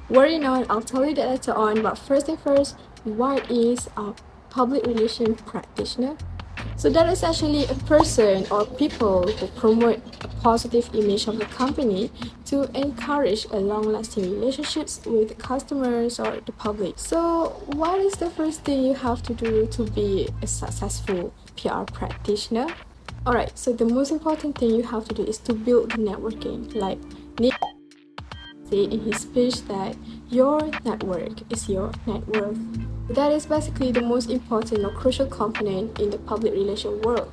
Worry not, I'll tell you that later on, but first thing first, what is a public relation practitioner? So that is actually a person or people who promote a positive image of the company to encourage a long-lasting relationships with customers or the public. So what is the first thing you have to do to be a successful PR practitioner? Alright, so the most important thing you have to do is to build the networking. Like Nick said in his speech that your network is your net worth. That is basically the most important or crucial component in the public relation world.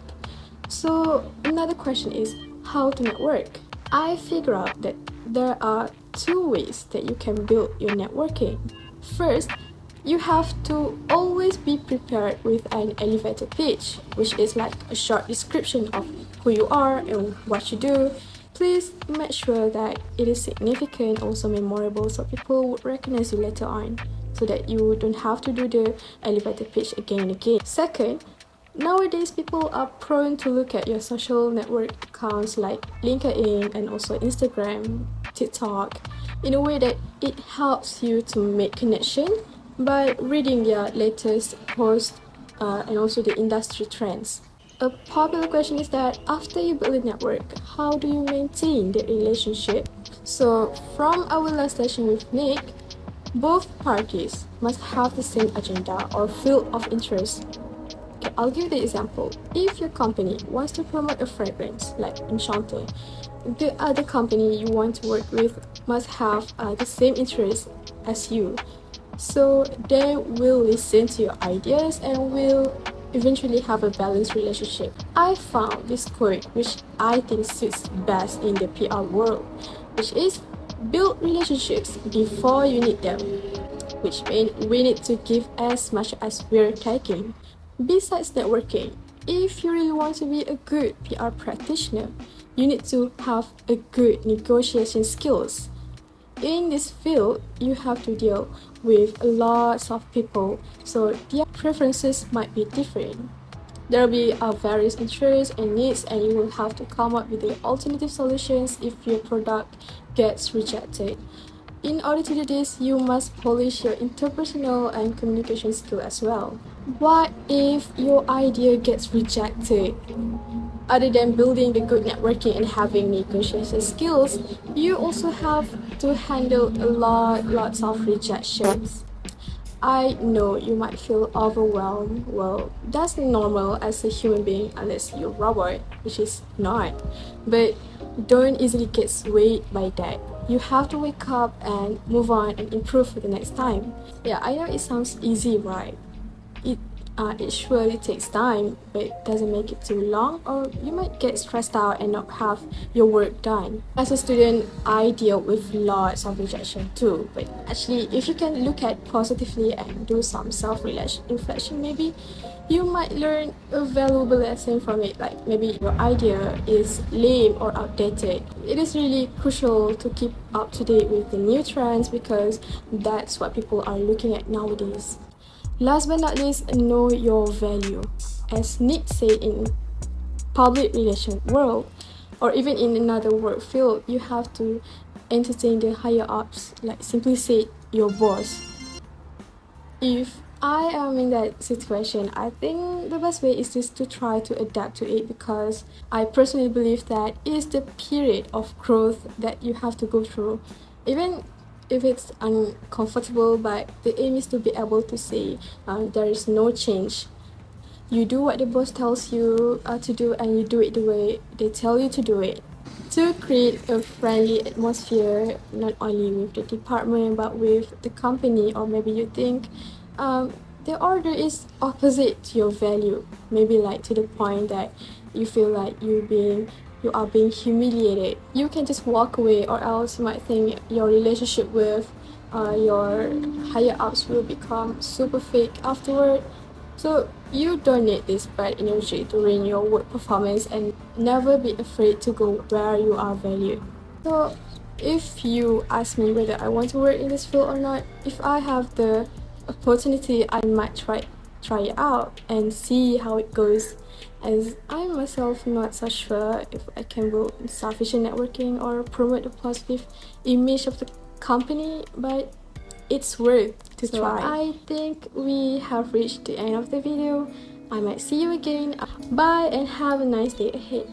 So another question is how to network. I figure out that there are two ways that you can build your networking. First, you have to always be prepared with an elevator pitch, which is like a short description of who you are and what you do. Please make sure that it is significant, also memorable, so people would recognize you later on, so that you don't have to do the elevator pitch again and again. Second, nowadays people are prone to look at your social network accounts like LinkedIn and also Instagram, TikTok, in a way that it helps you to make connection by reading their latest posts and also the industry trends. A popular question is that after you build a network, how do you maintain the relationship? So from our last session with Nick, both parties must have the same agenda or field of interest. Okay, I'll give the example. If your company wants to promote a fragrance like Enchanté, the other company you want to work with must have the same interest as you. So they will listen to your ideas and will eventually have a balanced relationship. I found this quote which I think suits best in the PR world, which is build relationships before you need them, which means we need to give as much as we're taking. Besides networking, if you really want to be a good PR practitioner, you need to have a good negotiation skills. In this field, you have to deal with lots of people, so their preferences might be different. There will be various interests and needs, and you will have to come up with the alternative solutions if your product gets rejected. In order to do this, you must polish your interpersonal and communication skill as well. What if your idea gets rejected? Other than building the good networking and having negotiation skills, you also have to handle lots of rejections. I know you might feel overwhelmed. Well, that's normal as a human being unless you're a robot, which is not. But don't easily get swayed by that. You have to wake up and move on and improve for the next time. Yeah, I know it sounds easy, right? It surely takes time, but doesn't make it too long, or you might get stressed out and not have your work done. As a student, I deal with lots of rejection too, but actually if you can look at positively and do some self-reflection, maybe you might learn a valuable lesson from it, like maybe your idea is lame or outdated. It is really crucial to keep up to date with the new trends because that's what people are looking at nowadays. Last but not least, know your value. As Nick said, in public relation world, or even in another work field, you have to entertain the higher ups, like simply say your boss. If I am in that situation, I think the best way is just to try to adapt to it, because I personally believe that it is the period of growth that you have to go through. Even if it's uncomfortable, but the aim is to be able to say there is no change. You do what the boss tells you to do, and you do it the way they tell you to do it, to create a friendly atmosphere not only with the department but with the company. Or maybe you think the order is opposite to your value, maybe like to the point that you feel like you are being humiliated. You can just walk away, or else you might think your relationship with your higher ups will become super fake afterward. So you don't need this bad energy to ruin your work performance, and never be afraid to go where you are valued. So if you ask me whether I want to work in this field or not, if I have the opportunity, I might try it out and see how it goes, as I myself not so sure if I can build sufficient networking or promote a positive image of the company. But it's worth to try. I think we have reached the end of the video. I might see you again. Bye and have a nice day ahead.